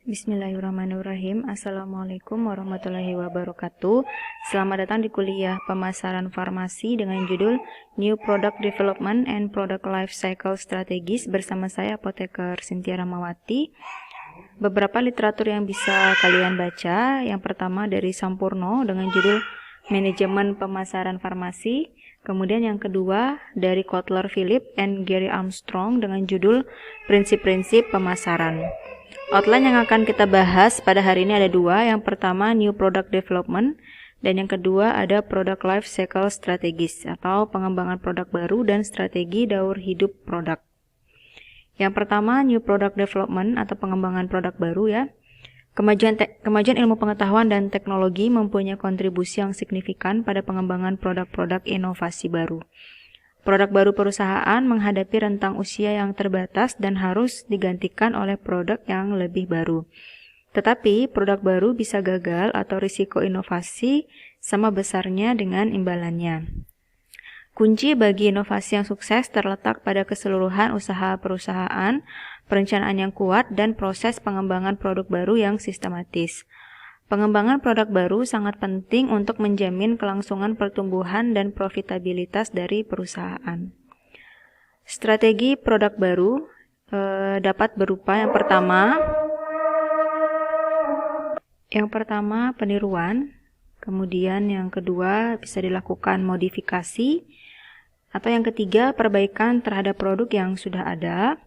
Bismillahirrahmanirrahim. Assalamualaikum warahmatullahi wabarakatuh. Selamat datang di kuliah pemasaran farmasi dengan judul New Product Development and Product Life Cycle Strategies bersama saya Apoteker Cynthia Ramawati. Beberapa literatur yang bisa kalian baca. Yang pertama dari Sampurno dengan judul Manajemen Pemasaran Farmasi. Kemudian yang kedua dari Kotler Philip and Gary Armstrong dengan judul Prinsip-prinsip Pemasaran. Outline yang akan kita bahas pada hari ini ada dua. Yang pertama New Product Development dan yang kedua ada Product Life Cycle Strategies atau pengembangan produk baru dan strategi daur hidup produk. Yang pertama New Product Development atau pengembangan produk baru ya. Kemajuan ilmu pengetahuan dan teknologi mempunyai kontribusi yang signifikan pada pengembangan produk-produk inovasi baru. Produk baru perusahaan menghadapi rentang usia yang terbatas dan harus digantikan oleh produk yang lebih baru. Tetapi produk baru bisa gagal atau risiko inovasi sama besarnya dengan imbalannya. Kunci bagi inovasi yang sukses terletak pada keseluruhan usaha perusahaan, perencanaan yang kuat, dan proses pengembangan produk baru yang sistematis. Pengembangan produk baru sangat penting untuk menjamin kelangsungan pertumbuhan dan profitabilitas dari perusahaan. Strategi produk baru dapat berupa yang pertama peniruan, kemudian yang kedua bisa dilakukan modifikasi, atau yang ketiga perbaikan terhadap produk yang sudah ada,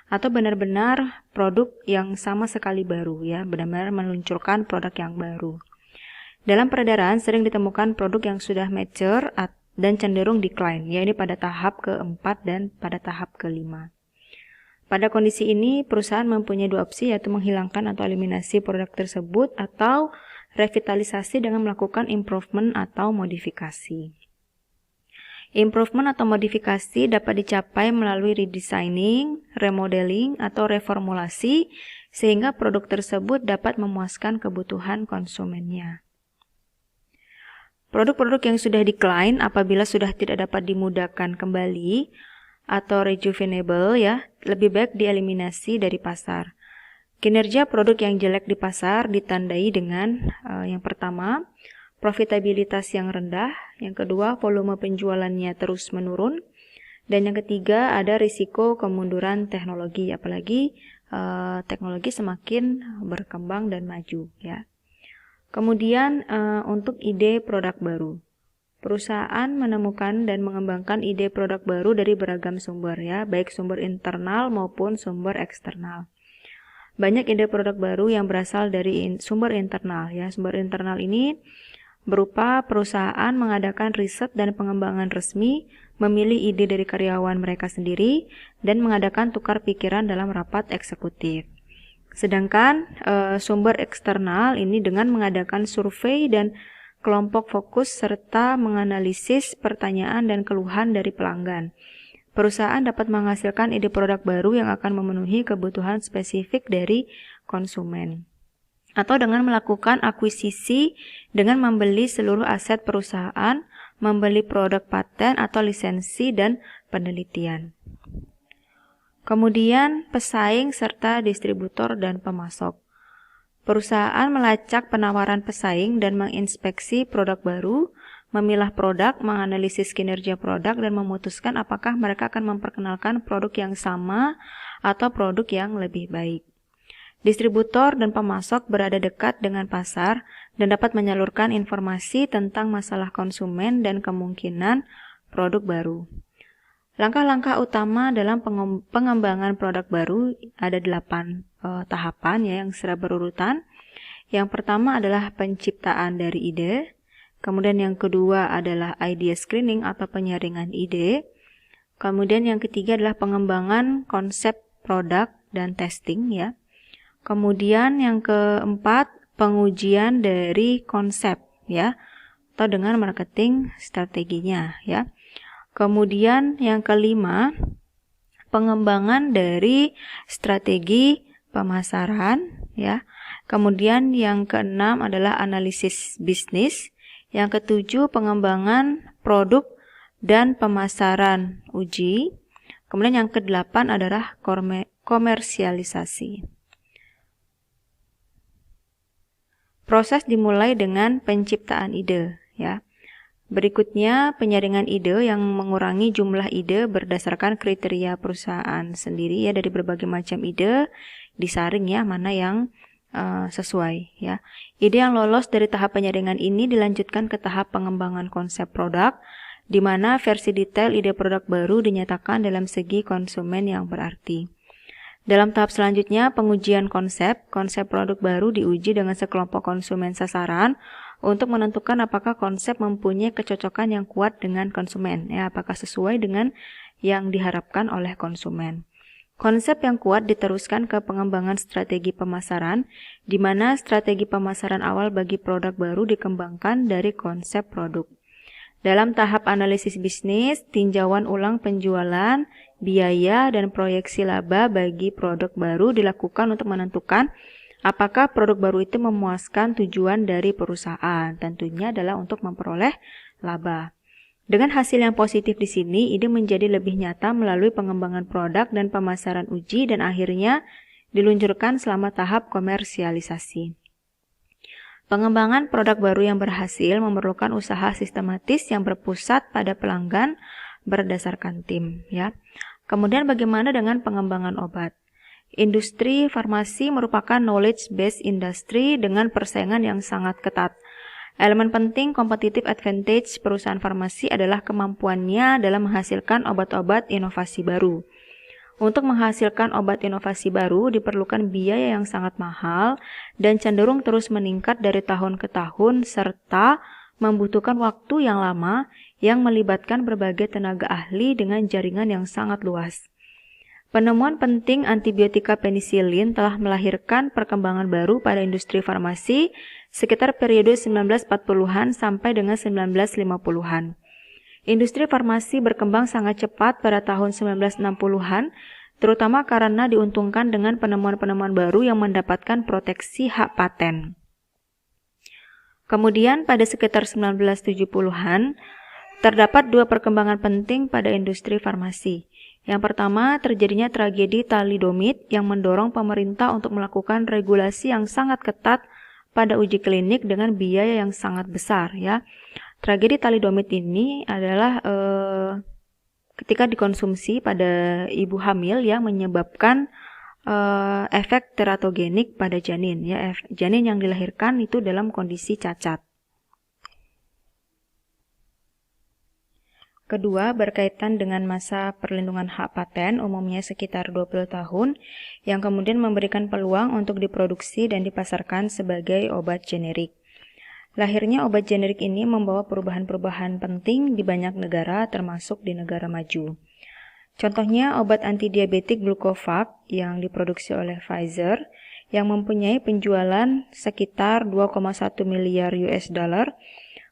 atau benar-benar produk yang sama sekali baru ya, benar-benar meluncurkan produk yang baru. Dalam peredaran sering ditemukan produk yang sudah mature dan cenderung decline, yaitu pada tahap keempat dan pada tahap kelima. Pada kondisi ini, perusahaan mempunyai dua opsi, yaitu menghilangkan atau eliminasi produk tersebut atau revitalisasi dengan melakukan improvement atau modifikasi. Improvement atau modifikasi dapat dicapai melalui redesigning, remodeling, atau reformulasi sehingga produk tersebut dapat memuaskan kebutuhan konsumennya. Produk-produk yang sudah decline apabila sudah tidak dapat dimudahkan kembali atau rejuvenable ya, lebih baik dieliminasi dari pasar. Kinerja produk yang jelek di pasar ditandai dengan yang pertama, profitabilitas yang rendah, yang kedua volume penjualannya terus menurun, dan yang ketiga ada risiko kemunduran teknologi, apalagi teknologi semakin berkembang dan maju ya. Kemudian untuk ide produk baru, perusahaan menemukan dan mengembangkan ide produk baru dari beragam sumber ya, baik sumber internal maupun sumber eksternal. Banyak ide produk baru yang berasal dari sumber internal ya. Sumber internal ini berupa perusahaan mengadakan riset dan pengembangan resmi, memilih ide dari karyawan mereka sendiri, dan mengadakan tukar pikiran dalam rapat eksekutif. Sedangkan sumber eksternal ini dengan mengadakan survei dan kelompok fokus serta menganalisis pertanyaan dan keluhan dari pelanggan. Perusahaan dapat menghasilkan ide produk baru yang akan memenuhi kebutuhan spesifik dari konsumen. Atau dengan melakukan akuisisi dengan membeli seluruh aset perusahaan, membeli produk paten atau lisensi dan penelitian. Kemudian pesaing serta distributor dan pemasok. Perusahaan melacak penawaran pesaing dan menginspeksi produk baru, memilah produk, menganalisis kinerja produk dan memutuskan apakah mereka akan memperkenalkan produk yang sama atau produk yang lebih baik. Distributor dan pemasok berada dekat dengan pasar dan dapat menyalurkan informasi tentang masalah konsumen dan kemungkinan produk baru. Langkah-langkah utama dalam pengembangan produk baru ada 8 tahapan ya, yang secara berurutan. Yang pertama adalah penciptaan dari ide, kemudian yang kedua adalah idea screening atau penyaringan ide, kemudian yang ketiga adalah pengembangan konsep produk dan testing ya. Kemudian yang keempat, pengujian dari konsep ya, atau dengan marketing strateginya ya. Kemudian yang kelima, pengembangan dari strategi pemasaran ya. Kemudian yang keenam adalah analisis bisnis. Yang ketujuh, pengembangan produk dan pemasaran uji. Kemudian yang kedelapan adalah komersialisasi. Proses dimulai dengan penciptaan ide, ya. Berikutnya, penyaringan ide yang mengurangi jumlah ide berdasarkan kriteria perusahaan sendiri, ya, dari berbagai macam ide disaring, ya, mana yang sesuai, ya. Ide yang lolos dari tahap penyaringan ini dilanjutkan ke tahap pengembangan konsep produk, di mana versi detail ide produk baru dinyatakan dalam segi konsumen yang berarti. Dalam tahap selanjutnya, pengujian konsep produk baru diuji dengan sekelompok konsumen sasaran untuk menentukan apakah konsep mempunyai kecocokan yang kuat dengan konsumen, ya, apakah sesuai dengan yang diharapkan oleh konsumen. Konsep yang kuat diteruskan ke pengembangan strategi pemasaran, di mana strategi pemasaran awal bagi produk baru dikembangkan dari konsep produk. Dalam tahap analisis bisnis, tinjauan ulang penjualan, biaya, dan proyeksi laba bagi produk baru dilakukan untuk menentukan apakah produk baru itu memuaskan tujuan dari perusahaan. Tentunya adalah untuk memperoleh laba. Dengan hasil yang positif di sini, ide menjadi lebih nyata melalui pengembangan produk dan pemasaran uji dan akhirnya diluncurkan selama tahap komersialisasi. Pengembangan produk baru yang berhasil memerlukan usaha sistematis yang berpusat pada pelanggan berdasarkan tim, ya. Kemudian bagaimana dengan pengembangan obat? Industri farmasi merupakan knowledge-based industry dengan persaingan yang sangat ketat. Elemen penting competitive advantage perusahaan farmasi adalah kemampuannya dalam menghasilkan obat-obat inovasi baru. Untuk menghasilkan obat inovasi baru diperlukan biaya yang sangat mahal dan cenderung terus meningkat dari tahun ke tahun serta membutuhkan waktu yang lama yang melibatkan berbagai tenaga ahli dengan jaringan yang sangat luas. Penemuan penting antibiotika penisilin telah melahirkan perkembangan baru pada industri farmasi sekitar periode 1940-an sampai dengan 1950-an. Industri farmasi berkembang sangat cepat pada tahun 1960-an, terutama karena diuntungkan dengan penemuan-penemuan baru yang mendapatkan proteksi hak paten. Kemudian pada sekitar 1970-an, terdapat dua perkembangan penting pada industri farmasi. Yang pertama, terjadinya tragedi thalidomid yang mendorong pemerintah untuk melakukan regulasi yang sangat ketat pada uji klinik dengan biaya yang sangat besar, ya. Tragedi thalidomid ini adalah ketika dikonsumsi pada ibu hamil yang menyebabkan efek teratogenik pada janin, ya. Janin yang dilahirkan itu dalam kondisi cacat. Kedua, berkaitan dengan masa perlindungan hak paten, umumnya sekitar 20 tahun, yang kemudian memberikan peluang untuk diproduksi dan dipasarkan sebagai obat generik. Lahirnya obat generik ini membawa perubahan-perubahan penting di banyak negara, termasuk di negara maju. Contohnya, obat antidiabetik Glucovax yang diproduksi oleh Pfizer, yang mempunyai penjualan sekitar 2,1 miliar US dollar,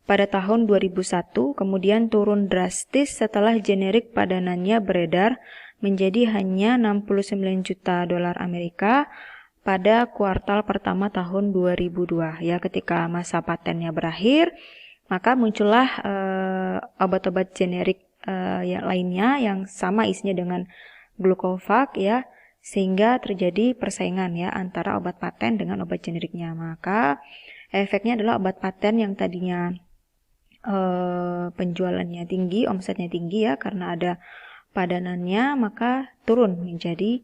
pada tahun 2001, kemudian turun drastis setelah generik padanannya beredar menjadi hanya 69 juta dolar Amerika pada kuartal pertama tahun 2002. Ya, ketika masa patennya berakhir, maka muncullah obat-obat generik yang lainnya yang sama isinya dengan Glucovax, ya, sehingga terjadi persaingan, ya, antara obat paten dengan obat generiknya. Maka efeknya adalah obat paten yang tadinya penjualannya tinggi, omsetnya tinggi, ya, karena ada padanannya, maka turun menjadi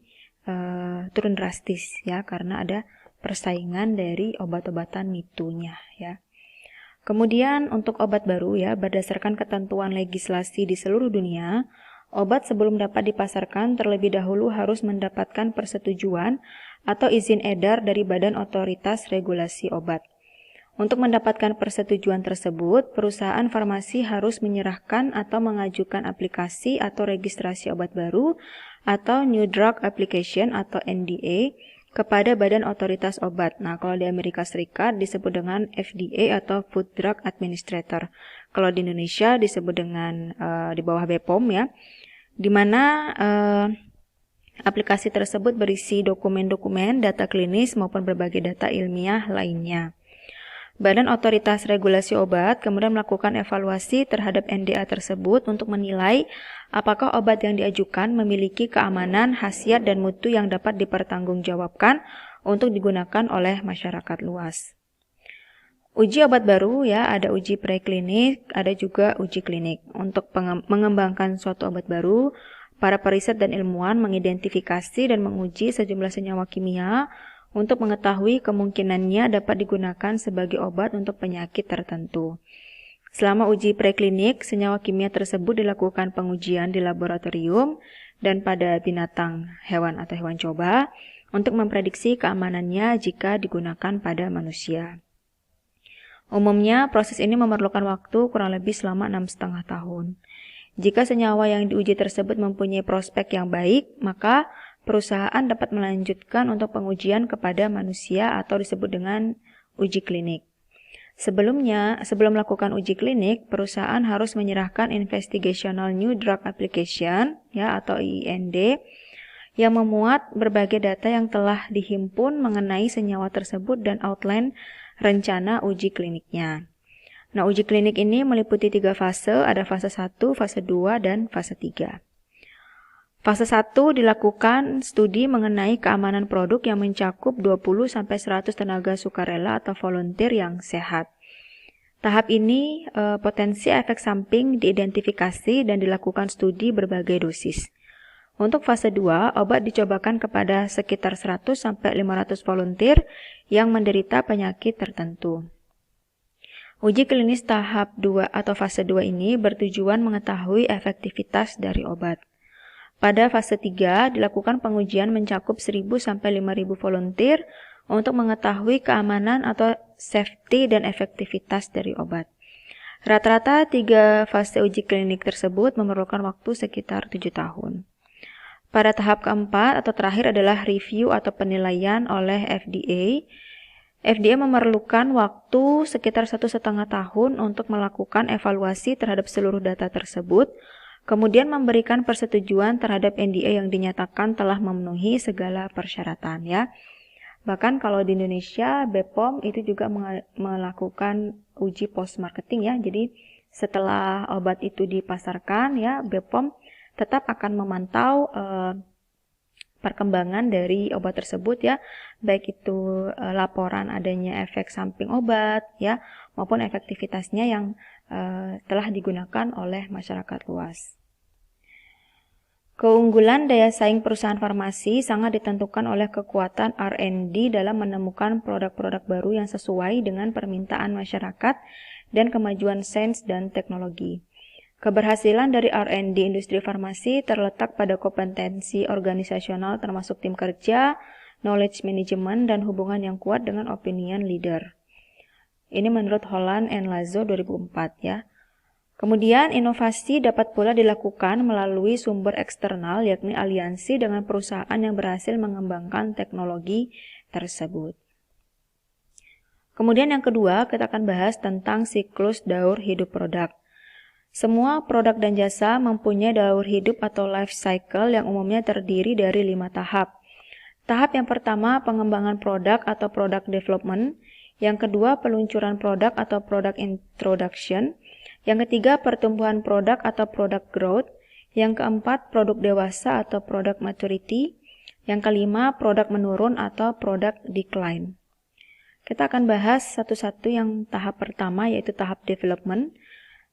turun drastis, ya, karena ada persaingan dari obat-obatan mitunya, ya. Kemudian untuk obat baru, ya, berdasarkan ketentuan legislasi di seluruh dunia, obat sebelum dapat dipasarkan terlebih dahulu harus mendapatkan persetujuan atau izin edar dari Badan Otoritas Regulasi Obat. Untuk mendapatkan persetujuan tersebut, perusahaan farmasi harus menyerahkan atau mengajukan aplikasi atau registrasi obat baru atau New Drug Application atau NDA kepada Badan Otoritas Obat. Nah, kalau di Amerika Serikat disebut dengan FDA atau Food Drug Administrator. Kalau di Indonesia disebut dengan di bawah BPOM, ya, di mana aplikasi tersebut berisi dokumen-dokumen, data klinis maupun berbagai data ilmiah lainnya. Badan Otoritas Regulasi Obat kemudian melakukan evaluasi terhadap NDA tersebut untuk menilai apakah obat yang diajukan memiliki keamanan, khasiat, dan mutu yang dapat dipertanggungjawabkan untuk digunakan oleh masyarakat luas. Uji obat baru ya, ada uji preklinik, ada juga uji klinik. Untuk mengembangkan suatu obat baru, para periset dan ilmuwan mengidentifikasi dan menguji sejumlah senyawa kimia untuk mengetahui kemungkinannya dapat digunakan sebagai obat untuk penyakit tertentu. Selama uji preklinik, senyawa kimia tersebut dilakukan pengujian di laboratorium dan pada binatang, hewan atau hewan coba untuk memprediksi keamanannya jika digunakan pada manusia. Umumnya, proses ini memerlukan waktu kurang lebih selama 6,5 tahun. Jika senyawa yang diuji tersebut mempunyai prospek yang baik, maka perusahaan dapat melanjutkan untuk pengujian kepada manusia atau disebut dengan uji klinik. Sebelum melakukan uji klinik, perusahaan harus menyerahkan Investigational New Drug Application ya atau IND yang memuat berbagai data yang telah dihimpun mengenai senyawa tersebut dan outline rencana uji kliniknya. Nah, uji klinik ini meliputi 3 fase, ada fase 1, fase 2, dan fase 3. Fase 1 dilakukan studi mengenai keamanan produk yang mencakup 20-100 tenaga sukarela atau volunteer yang sehat. Tahap ini potensi efek samping diidentifikasi dan dilakukan studi berbagai dosis. Untuk fase 2, obat dicobakan kepada sekitar 100-500 volunteer yang menderita penyakit tertentu. Uji klinis tahap 2 atau fase 2 ini bertujuan mengetahui efektivitas dari obat. Pada fase 3, dilakukan pengujian mencakup 1.000-5.000 volunteer untuk mengetahui keamanan atau safety dan efektivitas dari obat. Rata-rata 3 fase uji klinik tersebut memerlukan waktu sekitar 7 tahun. Pada tahap keempat atau terakhir adalah review atau penilaian oleh FDA. FDA memerlukan waktu sekitar 1,5 tahun untuk melakukan evaluasi terhadap seluruh data tersebut, kemudian memberikan persetujuan terhadap NDA yang dinyatakan telah memenuhi segala persyaratan ya. Bahkan kalau di Indonesia, BPOM itu juga melakukan uji post marketing ya. Jadi setelah obat itu dipasarkan ya, BPOM tetap akan memantau perkembangan dari obat tersebut ya, baik itu laporan adanya efek samping obat ya, maupun efektivitasnya yang telah digunakan oleh masyarakat luas. Keunggulan daya saing perusahaan farmasi sangat ditentukan oleh kekuatan R&D dalam menemukan produk-produk baru yang sesuai dengan permintaan masyarakat dan kemajuan sains dan teknologi. Keberhasilan dari R&D industri farmasi terletak pada kompetensi organisasional termasuk tim kerja, knowledge management, dan hubungan yang kuat dengan opinion leader. Ini menurut Holland and Lazo 2004 ya. Kemudian inovasi dapat pula dilakukan melalui sumber eksternal yakni aliansi dengan perusahaan yang berhasil mengembangkan teknologi tersebut. Kemudian yang kedua, kita akan bahas tentang siklus daur hidup produk. Semua produk dan jasa mempunyai daur hidup atau life cycle yang umumnya terdiri dari 5 tahap. Tahap yang pertama, pengembangan produk atau product development. Yang kedua, peluncuran produk atau product introduction. Yang ketiga, pertumbuhan produk atau product growth. Yang keempat, produk dewasa atau product maturity. Yang kelima, produk menurun atau product decline. Kita akan bahas satu-satu yang tahap pertama yaitu tahap development.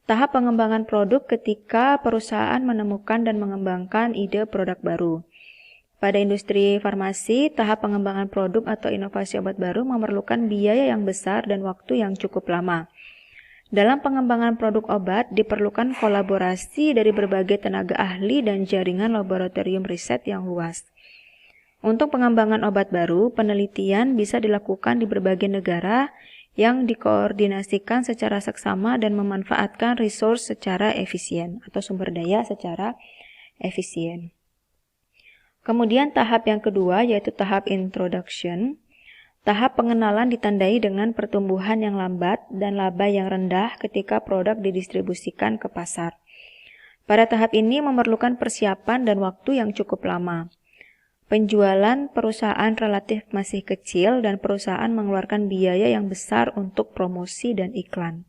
Tahap pengembangan produk ketika perusahaan menemukan dan mengembangkan ide produk baru. Pada industri farmasi, tahap pengembangan produk atau inovasi obat baru memerlukan biaya yang besar dan waktu yang cukup lama. Dalam pengembangan produk obat, diperlukan kolaborasi dari berbagai tenaga ahli dan jaringan laboratorium riset yang luas. Untuk pengembangan obat baru, penelitian bisa dilakukan di berbagai negara yang dikoordinasikan secara seksama dan memanfaatkan resource secara efisien atau sumber daya secara efisien. Kemudian tahap yang kedua yaitu tahap introduction. Tahap pengenalan ditandai dengan pertumbuhan yang lambat dan laba yang rendah ketika produk didistribusikan ke pasar. Pada tahap ini memerlukan persiapan dan waktu yang cukup lama. Penjualan perusahaan relatif masih kecil dan perusahaan mengeluarkan biaya yang besar untuk promosi dan iklan.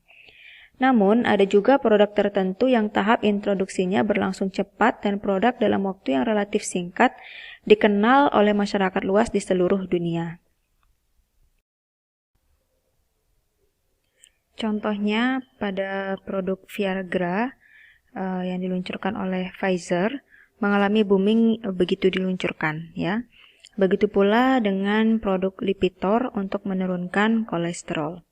Namun, ada juga produk tertentu yang tahap introduksinya berlangsung cepat dan produk dalam waktu yang relatif singkat dikenal oleh masyarakat luas di seluruh dunia. Contohnya pada produk Viagra yang diluncurkan oleh Pfizer mengalami booming begitu diluncurkan, ya. Begitu pula dengan produk Lipitor untuk menurunkan kolesterol.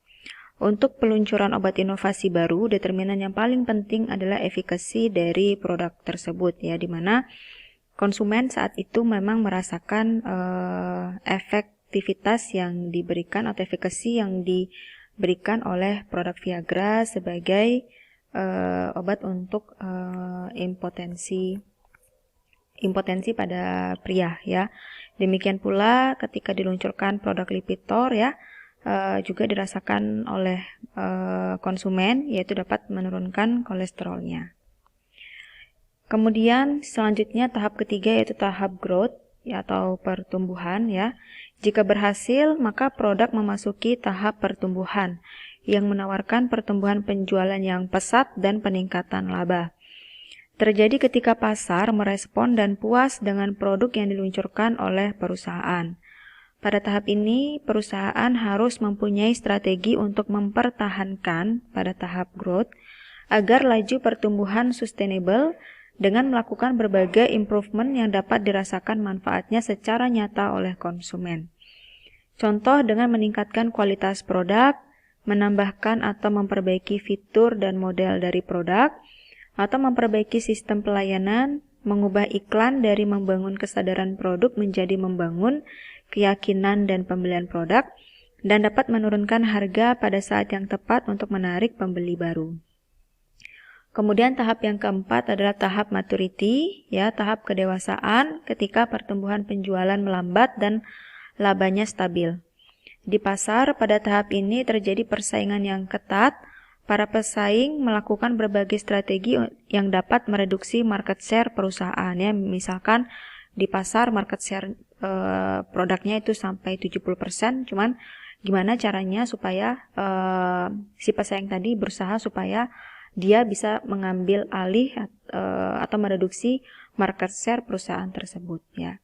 Untuk peluncuran obat inovasi baru, determinan yang paling penting adalah efikasi dari produk tersebut, ya, di mana konsumen saat itu memang merasakan efektivitas yang diberikan atau efikasi yang diberikan oleh produk Viagra sebagai obat untuk impotensi pada pria, ya. Demikian pula ketika diluncurkan produk Lipitor, ya, juga dirasakan oleh konsumen, yaitu dapat menurunkan kolesterolnya. Kemudian selanjutnya tahap ketiga yaitu tahap growth, ya, atau pertumbuhan, ya. Jika berhasil, maka produk memasuki tahap pertumbuhan yang menawarkan pertumbuhan penjualan yang pesat dan peningkatan laba. Terjadi ketika pasar merespon dan puas dengan produk yang diluncurkan oleh perusahaan. Pada tahap ini, perusahaan harus mempunyai strategi untuk mempertahankan pada tahap growth agar laju pertumbuhan sustainable dengan melakukan berbagai improvement yang dapat dirasakan manfaatnya secara nyata oleh konsumen. Contoh dengan meningkatkan kualitas produk, menambahkan atau memperbaiki fitur dan model dari produk, atau memperbaiki sistem pelayanan, mengubah iklan dari membangun kesadaran produk menjadi membangun keyakinan dan pembelian produk, dan dapat menurunkan harga pada saat yang tepat untuk menarik pembeli baru. Kemudian tahap yang keempat adalah tahap maturity, ya, tahap kedewasaan ketika pertumbuhan penjualan melambat dan labanya stabil. Di pasar pada tahap ini terjadi persaingan yang ketat. Para pesaing melakukan berbagai strategi yang dapat mereduksi market share perusahaan, ya. Misalkan di pasar market share produknya itu sampai 70%, cuman gimana caranya supaya si pesaing tadi berusaha supaya dia bisa mengambil alih atau mereduksi market share perusahaan tersebut, ya.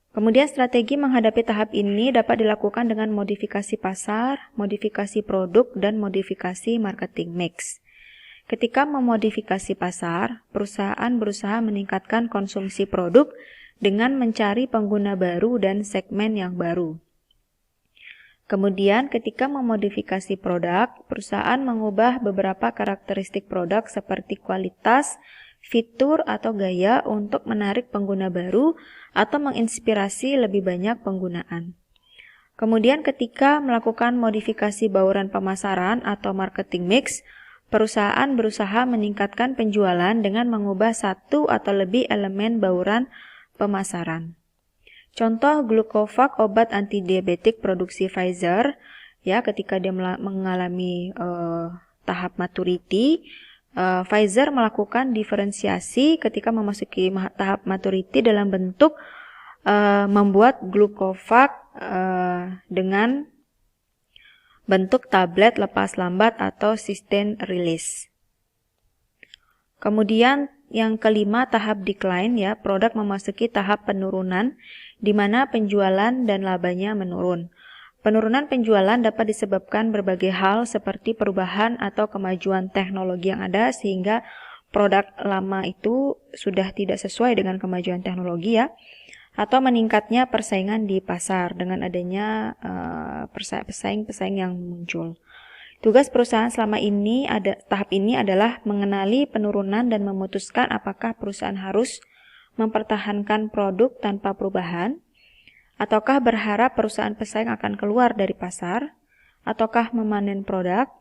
Kemudian strategi menghadapi tahap ini dapat dilakukan dengan modifikasi pasar, modifikasi produk, dan modifikasi marketing mix. Ketika memodifikasi pasar, perusahaan berusaha meningkatkan konsumsi produk dengan mencari pengguna baru dan segmen yang baru. Kemudian ketika memodifikasi produk, perusahaan mengubah beberapa karakteristik produk seperti kualitas, fitur, atau gaya untuk menarik pengguna baru atau menginspirasi lebih banyak penggunaan. Kemudian ketika melakukan modifikasi bauran pemasaran atau marketing mix, perusahaan berusaha meningkatkan penjualan dengan mengubah satu atau lebih elemen bauran pemasaran. Contoh Glucovac, obat antidiabetik produksi Pfizer, ya, ketika dia mengalami tahap maturity, Pfizer melakukan diferensiasi ketika memasuki tahap maturity dalam bentuk membuat Glucovac dengan bentuk tablet lepas lambat atau sustained release. Kemudian yang kelima tahap decline, ya, produk memasuki tahap penurunan di mana penjualan dan labanya menurun. Penurunan penjualan dapat disebabkan berbagai hal seperti perubahan atau kemajuan teknologi yang ada sehingga produk lama itu sudah tidak sesuai dengan kemajuan teknologi, ya, atau meningkatnya persaingan di pasar dengan adanya pesaing-pesaing yang muncul. Tugas perusahaan tahap ini adalah mengenali penurunan dan memutuskan apakah perusahaan harus mempertahankan produk tanpa perubahan, ataukah berharap perusahaan pesaing akan keluar dari pasar, ataukah memanen produk,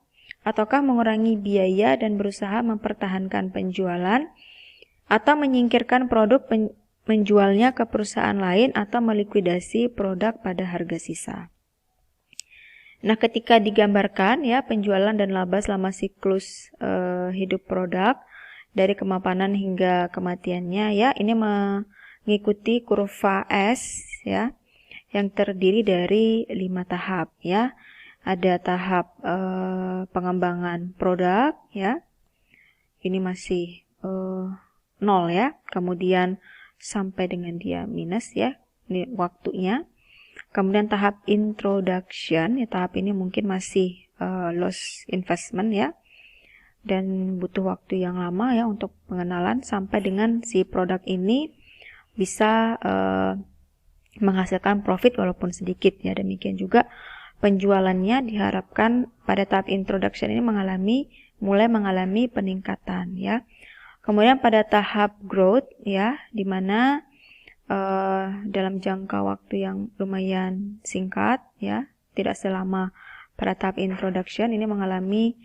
ataukah mengurangi biaya dan berusaha mempertahankan penjualan, atau menyingkirkan produk menjualnya ke perusahaan lain atau melikuidasi produk pada harga sisa. Nah, ketika digambarkan, ya, penjualan dan laba selama siklus hidup produk dari kemapanan hingga kematiannya, ya, ini mengikuti kurva S, ya, yang terdiri dari 5 tahap, ya. Ada tahap pengembangan produk, ya. Ini masih 0, ya. Kemudian sampai dengan dia minus, ya. Ini waktunya. Kemudian tahap introduction, ya, tahap ini mungkin masih loss investment ya, dan butuh waktu yang lama ya untuk pengenalan sampai dengan si produk ini bisa menghasilkan profit walaupun sedikit ya. Demikian juga penjualannya diharapkan pada tahap introduction ini mulai mengalami peningkatan ya. Kemudian pada tahap growth ya, di mana dalam jangka waktu yang lumayan singkat ya, tidak selama pada tahap introduction ini mengalami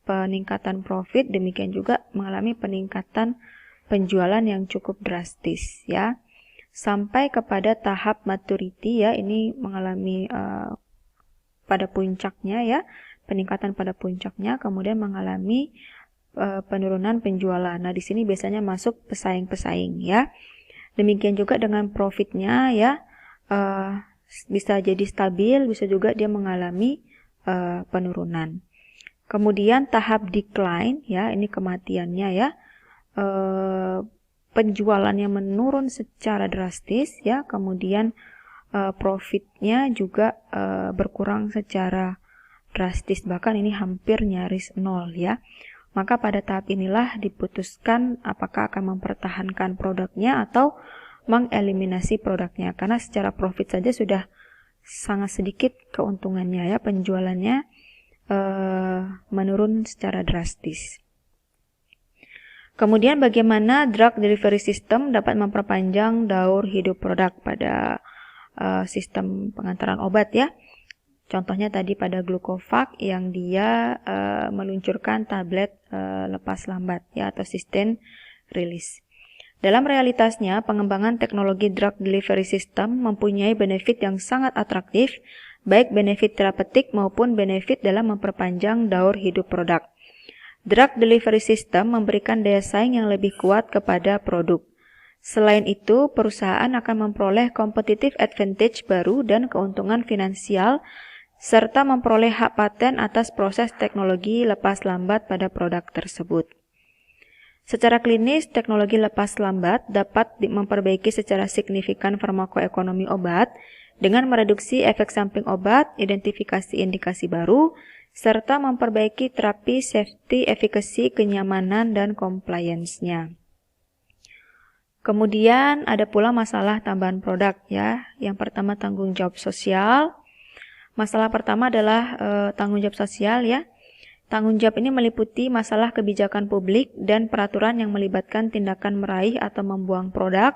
peningkatan profit, demikian juga mengalami peningkatan penjualan yang cukup drastis ya, sampai kepada tahap maturity ya, ini mengalami pada puncaknya ya, peningkatan pada puncaknya, kemudian mengalami penurunan penjualan. Nah, di sini biasanya masuk pesaing-pesaing ya. Demikian juga dengan profitnya ya, bisa jadi stabil, bisa juga dia mengalami penurunan. Kemudian tahap decline ya, ini kematiannya ya, penjualannya menurun secara drastis ya, kemudian profitnya juga berkurang secara drastis, bahkan ini hampir nyaris nol ya. Maka pada tahap inilah diputuskan apakah akan mempertahankan produknya atau mengeliminasi produknya, karena secara profit saja sudah sangat sedikit keuntungannya ya, penjualannya menurun secara drastis. Kemudian bagaimana drug delivery system dapat memperpanjang daur hidup produk pada sistem pengantaran obat ya. Contohnya tadi pada Glucovax yang dia meluncurkan tablet lepas lambat ya, atau sustained release. Dalam realitasnya, pengembangan teknologi drug delivery system mempunyai benefit yang sangat atraktif, baik benefit terapeutik maupun benefit dalam memperpanjang daur hidup produk. Drug delivery system memberikan daya saing yang lebih kuat kepada produk. Selain itu, perusahaan akan memperoleh competitive advantage baru dan keuntungan finansial, serta memperoleh hak paten atas proses teknologi lepas lambat pada produk tersebut. Secara klinis, teknologi lepas lambat dapat memperbaiki secara signifikan farmakoekonomi obat dengan mereduksi efek samping obat, identifikasi indikasi baru, serta memperbaiki terapi, safety, efficacy, kenyamanan, dan compliance-nya. Kemudian ada pula masalah tambahan produk ya. Yang pertama tanggung jawab sosial. Masalah pertama adalah tanggung jawab sosial ya. Tanggung jawab ini meliputi masalah kebijakan publik dan peraturan yang melibatkan tindakan meraih atau membuang produk,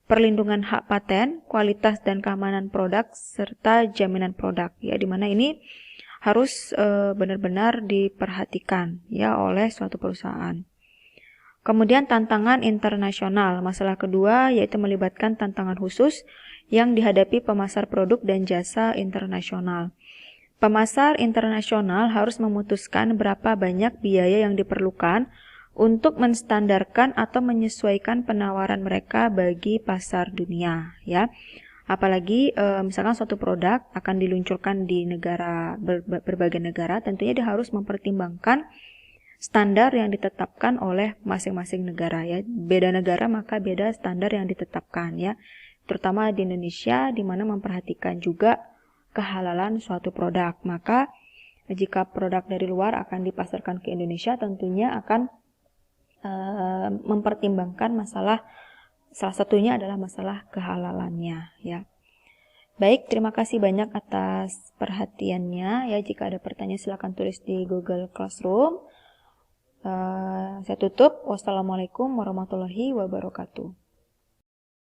perlindungan hak paten, kualitas dan keamanan produk, serta jaminan produk ya, di mana ini harus benar-benar diperhatikan ya oleh suatu perusahaan. Kemudian tantangan internasional. Masalah kedua yaitu melibatkan tantangan khusus yang dihadapi pemasar produk dan jasa internasional. Pemasar internasional harus memutuskan berapa banyak biaya yang diperlukan untuk menstandarkan atau menyesuaikan penawaran mereka bagi pasar dunia ya. Apalagi misalkan suatu produk akan diluncurkan di berbagai negara, tentunya dia harus mempertimbangkan standar yang ditetapkan oleh masing-masing negara ya. Beda negara maka beda standar yang ditetapkan ya. Terutama di Indonesia, di mana memperhatikan juga kehalalan suatu produk. Maka jika produk dari luar akan dipasarkan ke Indonesia, tentunya akan mempertimbangkan masalah, salah satunya adalah masalah kehalalannya ya. Baik, terima kasih banyak atas perhatiannya ya. Jika ada pertanyaan silakan tulis di Google Classroom. Saya tutup. Wassalamualaikum warahmatullahi wabarakatuh.